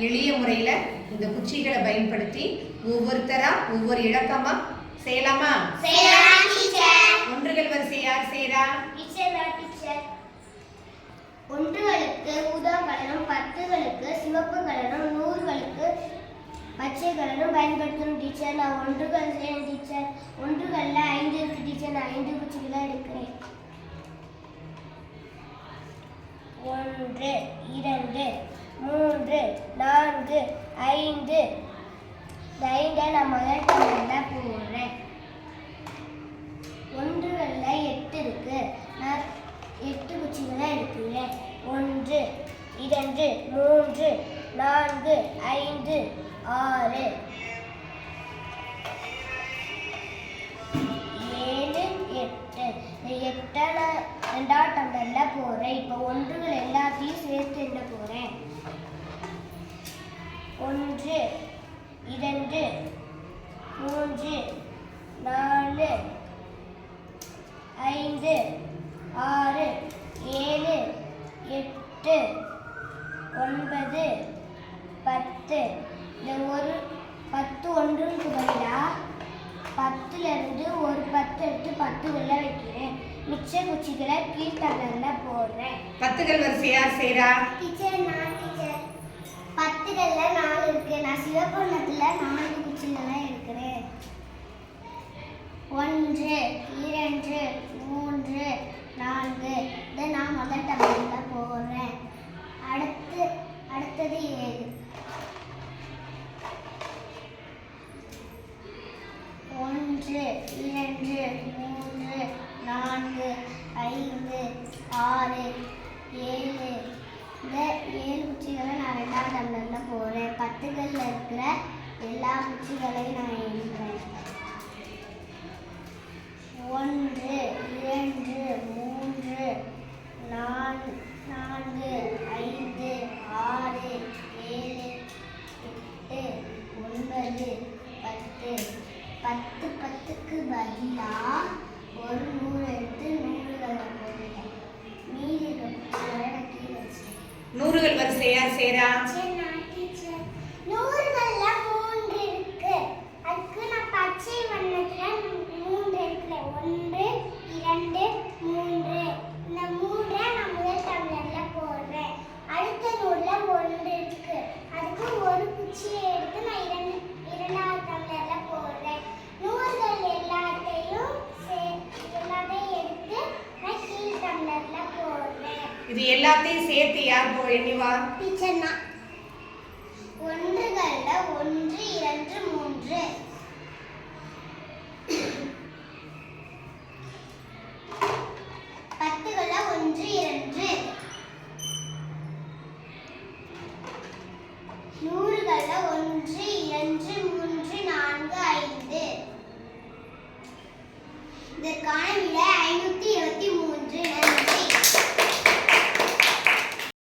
எளிய முறையில் இந்த குச்சிகளை பயன்படுத்தி ஒவ்வொருத்தரா ஒவ்வொரு இலக்கமா செய்யலாமா? ஒன்றுகள் வரிசை யார் செய்யறா? ஒன்றுகளுக்கு ஊதா கலரும், பத்துகளுக்கு சிவப்பு கலரும், நூறுகளுக்கு பச்சை கலரும் பயன்படுத்தணும் டீச்சர். நான் ஒன்றுகள் செய்யணும் டீச்சர். ஒன்றுகளில் 5 இருக்கு டீச்சர். நான் 5 குச்சிகளை எடுக்கிறேன். 1 2 3 4 5. இந்த 5 நான் முதல் டம்ளரில் போடுறேன். ஒன்றுகளில் 8 இருக்கு. நான் 8 குச்சிகளை எடுக்கிறேன். 1 2 3 4 5 6 7 8. இந்த 8 நான் 2ஆம் டம்ளரில் போடுறேன். இப்போ ஒன்றுகள் எல்லாத்தையும் சேர்த்து என்ன போகிறேன். 1 2 3 4 5 6 7 8 9 10. இந்த ஒரு 10 ஒன்றுக்கு பதிலாக 10லேருந்து ஒரு 10 எடுத்து 10 வெளில வைக்கிறேன். மிச்ச குச்சிகளை கீழ்த்தண்டரில் போடுறேன். 10கள் வரிசை யார் செய்யறா? டீச்சர் நான் டீச்சர். 10களில் 4 இருக்கு. நான் சிவப்பண்ணத்தில் 4 குச்சிகளை எடுக்கிறேன். 1 2 3 4. இதை நான் முதல் டம்ளரில் போடுறேன். அடுத்தது 7. 1 2 3 4 5 6 7. இந்த 7 குச்சிகளை நான் 2ஆம் டம்ளரில் போடுறேன். 10களில் இருக்கிற எல்லா குச்சிகளையும் நான் எழுதுறேன். 1 2 3 4 5 6 7 8 9 10. 10க்கு பதிலாக ஒரு 100 எடுத்து 100களை போடுறேன். மீதி குச்சிகளை நான் கீழே வச்சுட்டேன். 100கள் வரிசை யார் செய்யறா? டீச்சர் 100களில் 3 இருக்கு. அதுக்கு நான் பச்சை வண்ணத்தில் 3 எடுக்கிறேன். 1 2 3. இந்த 3 நான் முதல் டம்ளரில் போடுறேன். அடுத்த 100ல் 1 இருக்கு. அதுக்கு ஒரு குச்சியை எடுத்து நான் 2ஆம் டம்ளரில் போடுறேன். 100கள் எல்லாத்தையும் எடுத்து நான் கீழ் டம்ளரில் போடுறேன். இது எல்லாத்தையும் சேர்த்து யார் எண்ணிவா? டீச்சர் நான். ஒன்றுகளில் 1 2 3. பத்துகளில் 1 2. 100களில் 1 2 3 4 5. இதற்கான விலை 523.